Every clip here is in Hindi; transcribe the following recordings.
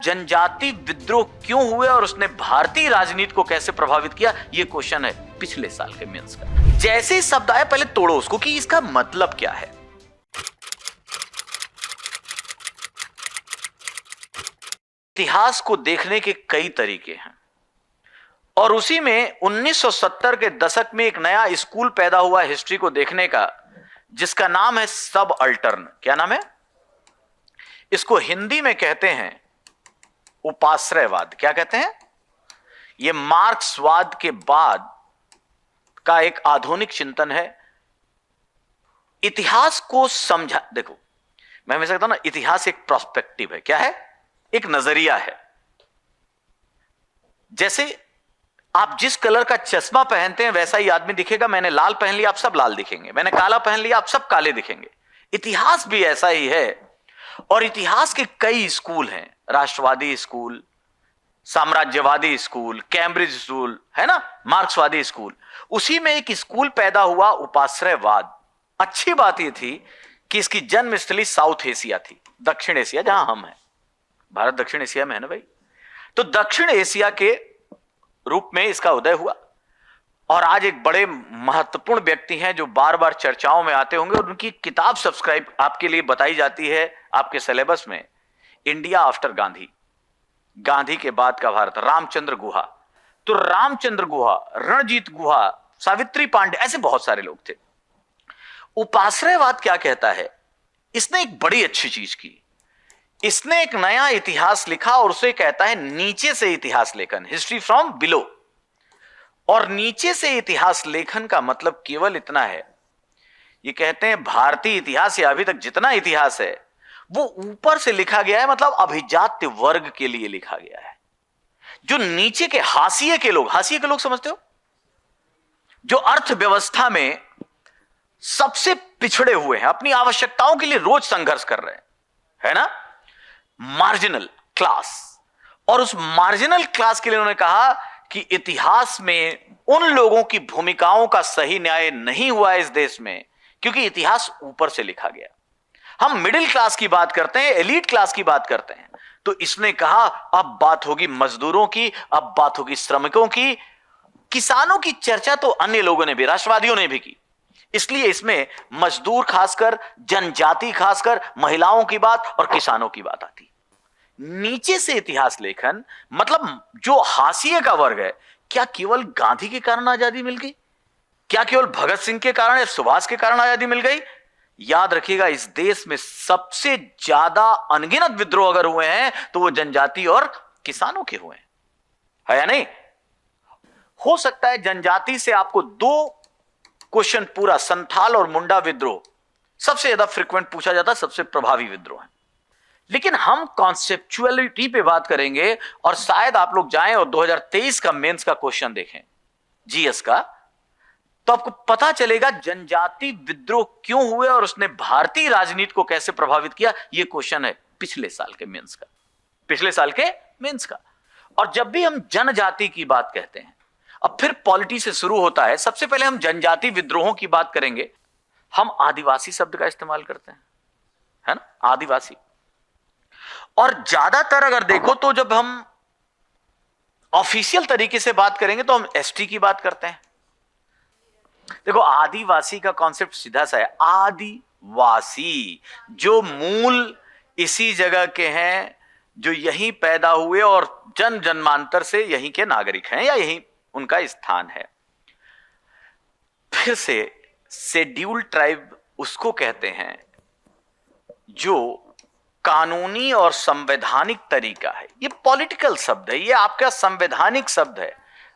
जनजाति विद्रोह क्यों हुए और उसने भारतीय राजनीति को कैसे प्रभावित किया, यह क्वेश्चन है पिछले साल के मेंस का। जैसे ही शब्द आया पहले तोड़ो उसको कि इसका मतलब क्या है। इतिहास को देखने के कई तरीके हैं और उसी में 1970 के दशक में एक नया स्कूल पैदा हुआ हिस्ट्री को देखने का, जिसका नाम है सब अल्टर्न। क्या नाम है? इसको हिंदी में कहते हैं उपाश्रयवाद। क्या कहते हैं? यह मार्क्सवाद के बाद का एक आधुनिक चिंतन है। इतिहास को समझा, देखो मैं हमेशा कहता हूं ना, इतिहास एक प्रोस्पेक्टिव है। क्या है? एक नजरिया है। जैसे आप जिस कलर का चश्मा पहनते हैं वैसा ही आदमी दिखेगा। मैंने लाल पहन लिया, आप सब लाल दिखेंगे। मैंने काला पहन लिया, आप सब काले दिखेंगे। इतिहास भी ऐसा ही है। और इतिहास के कई स्कूल हैं, राष्ट्रवादी स्कूल, साम्राज्यवादी स्कूल, कैम्ब्रिज स्कूल, है ना, मार्क्सवादी स्कूल। उसी में एक स्कूल पैदा हुआ उपाश्रयवाद। अच्छी बात यह थी कि इसकी जन्मस्थली साउथ एशिया थी, दक्षिण एशिया, जहां हम हैं। भारत दक्षिण एशिया में है ना भाई। तो दक्षिण एशिया के रूप में इसका उदय हुआ। और आज एक बड़े महत्वपूर्ण व्यक्ति हैं जो बार बार चर्चाओं में आते होंगे और उनकी किताब सब्सक्राइब आपके लिए बताई जाती है आपके सिलेबस में, इंडिया आफ्टर गांधी, गांधी के बाद का भारत, रामचंद्र गुहा। तो रामचंद्र गुहा, रणजीत गुहा, सावित्री पांडे, ऐसे बहुत सारे लोग थे। उपाश्रयवाद क्या कहता है? इसने एक बड़ी अच्छी चीज की, इसने एक नया इतिहास लिखा और उसे कहता है नीचे से इतिहास लेखन, हिस्ट्री फ्रॉम बिलो। और नीचे से इतिहास लेखन का मतलब केवल इतना है, ये कहते हैं भारतीय इतिहास या अभी तक जितना इतिहास है वो ऊपर से लिखा गया है, मतलब अभिजात्य वर्ग के लिए लिखा गया है। जो नीचे के हाशिए के लोग, हाशिए के लोग समझते हो, जो अर्थव्यवस्था में सबसे पिछड़े हुए हैं, अपनी आवश्यकताओं के लिए रोज संघर्ष कर रहे हैं, है ना, मार्जिनल क्लास। और उस मार्जिनल क्लास के लिए उन्होंने कहा कि इतिहास में उन लोगों की भूमिकाओं का सही न्याय नहीं हुआ है इस देश में, क्योंकि इतिहास ऊपर से लिखा गया। हम मिडिल क्लास की बात करते हैं, एलीट क्लास की बात करते हैं। तो इसने कहा अब बात होगी मजदूरों की, अब बात होगी श्रमिकों की, किसानों की चर्चा तो अन्य लोगों ने भी, राष्ट्रवादियों ने भी की। इसलिए इसमें मजदूर खासकर, जनजाति खासकर, महिलाओं की बात और किसानों की बात आती। नीचे से इतिहास लेखन मतलब जो हाशिए का वर्ग है, क्या केवल गांधी के कारण आजादी मिल गई? क्या केवल भगत सिंह के कारण या सुभाष के कारण आजादी मिल गई? याद रखिएगा, इस देश में सबसे ज्यादा अनगिनत विद्रोह अगर हुए हैं तो वो जनजाति और किसानों के हुए हैं, है या नहीं? हो सकता है जनजाति से आपको दो क्वेश्चन पूरा, संथाल और मुंडा विद्रोह सबसे ज्यादा फ्रीक्वेंट पूछा जाता है, सबसे प्रभावी विद्रोह है। लेकिन हम कॉन्सेप्चुअलिटी पे बात करेंगे और शायद आप लोग जाएं और 2023 का मेंस का क्वेश्चन देखें, जीएस का, तो आपको पता चलेगा जनजाति विद्रोह क्यों हुए और उसने भारतीय राजनीति को कैसे प्रभावित किया। यह क्वेश्चन है पिछले साल के मेंस का, पिछले साल के मेंस का। और जब भी हम जनजाति की बात कहते हैं, अब फिर पॉलिटी से शुरू होता है। सबसे पहले हम जनजाति विद्रोहों की बात करेंगे। हम आदिवासी शब्द का इस्तेमाल करते हैं, है ना, आदिवासी। और ज्यादातर अगर देखो तो जब हम ऑफिशियल तरीके से बात करेंगे तो हम एसटी की बात करते हैं। देखो, आदिवासी का कॉन्सेप्ट सीधा सा है, आदिवासी जो मूल इसी जगह के हैं, जो यहीं पैदा हुए और जन जन्मांतर से यहीं के नागरिक हैं या यहीं उनका स्थान है। फिर से शेड्यूल्ड ट्राइब उसको कहते हैं जो कानूनी और संवैधानिक तरीका है। ये पॉलिटिकल शब्द है, ये आपका संवैधानिक शब्द है।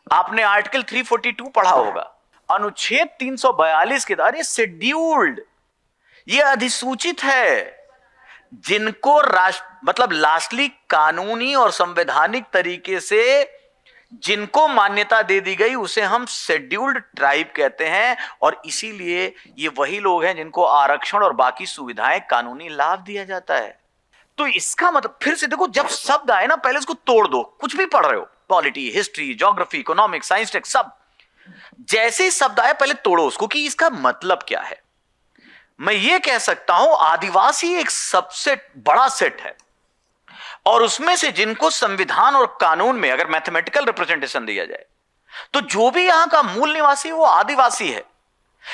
आपने आर्टिकल 342 पढ़ा होगा, अनुच्छेद 342 के द्वारा शेड्यूल्ड, ये अधिसूचित है। जिनको मतलब लास्टली कानूनी और संवैधानिक तरीके से जिनको मान्यता दे दी गई उसे हम शेड्यूल्ड ट्राइब कहते हैं। और इसीलिए ये वही लोग हैं जिनको आरक्षण और बाकी सुविधाएं, कानूनी लाभ दिया जाता है। तो इसका मतलब फिर से देखो, जब शब्द आए ना पहले उसको तोड़ दो। कुछ भी पढ़ रहे हो, polity, history, geography, economics, science, tech, सब, जैसे ही शब्द आए पहले तोड़ो उसको कि इसका मतलब क्या है। मैं ये कह सकता हूं आदिवासी एक सबसे बड़ा सेट है और उसमें से जिनको संविधान और कानून में अगर मैथमेटिकल रिप्रेजेंटेशन दिया जाए तो जो भी यहां का मूल निवासी वो आदिवासी है।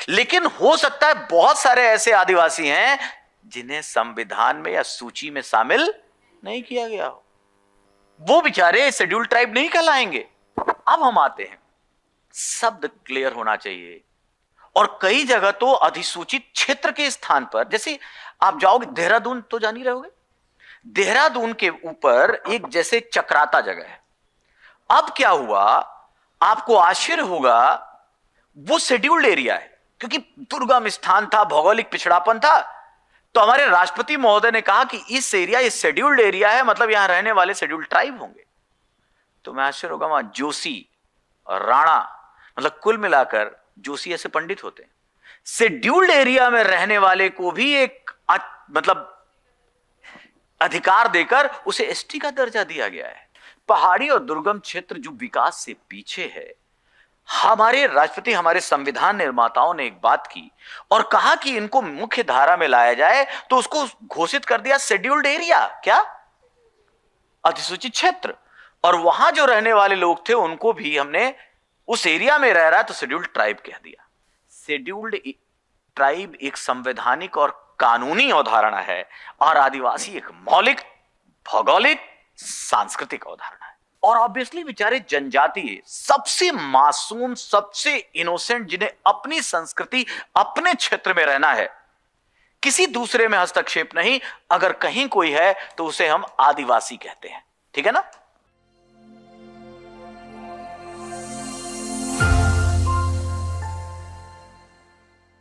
लेकिन हो सकता है बहुत सारे ऐसे आदिवासी हैं जिन्हें संविधान में या सूची में शामिल नहीं किया गया हो, वो बेचारे शेड्यूल ट्राइब नहीं कहलाएंगे। अब हम आते हैं, शब्द क्लियर होना चाहिए। और कई जगह तो अधिसूचित क्षेत्र के स्थान पर, जैसे आप जाओगे देहरादून तो जान ही रहोगे, देहरादून के ऊपर एक जैसे चक्राता जगह है। अब क्या हुआ, आपको आश्चर्य होगा, वो शेड्यूल्ड एरिया है क्योंकि दुर्गम स्थान था, भौगोलिक पिछड़ापन था। तो हमारे राष्ट्रपति महोदय ने कहा कि इस एरिया, इस शेड्यूल्ड एरिया है, मतलब यहां रहने वाले शेड्यूल्ड ट्राइब होंगे। तो मैं आश्चर्य होगा, वहां जोशी और राणा, मतलब कुल मिलाकर जोशी ऐसे पंडित होते हैं। शेड्यूल्ड एरिया में रहने वाले को भी एक मतलब अधिकार देकर उसे एसटी का दर्जा दिया गया है। पहाड़ी और दुर्गम क्षेत्र जो विकास से पीछे है, हमारे राष्ट्रपति, हमारे संविधान निर्माताओं ने एक बात की और कहा कि इनको मुख्य धारा में लाया जाए, तो उसको घोषित कर दिया शेड्यूल्ड एरिया, क्या, अधिसूचित क्षेत्र। और वहां जो रहने वाले लोग थे उनको भी हमने उस एरिया में रह रहा है तो शेड्यूल्ड ट्राइब कह दिया। शेड्यूल्ड ट्राइब एक संवैधानिक और कानूनी अवधारणा है और आदिवासी एक मौलिक, भौगोलिक, सांस्कृतिक अवधारणा है। और ऑब्वियसली बेचारे जनजातीय, सबसे मासूम, सबसे इनोसेंट, जिन्हें अपनी संस्कृति, अपने क्षेत्र में रहना है, किसी दूसरे में हस्तक्षेप नहीं, अगर कहीं कोई है तो उसे हम आदिवासी कहते हैं। ठीक है ना।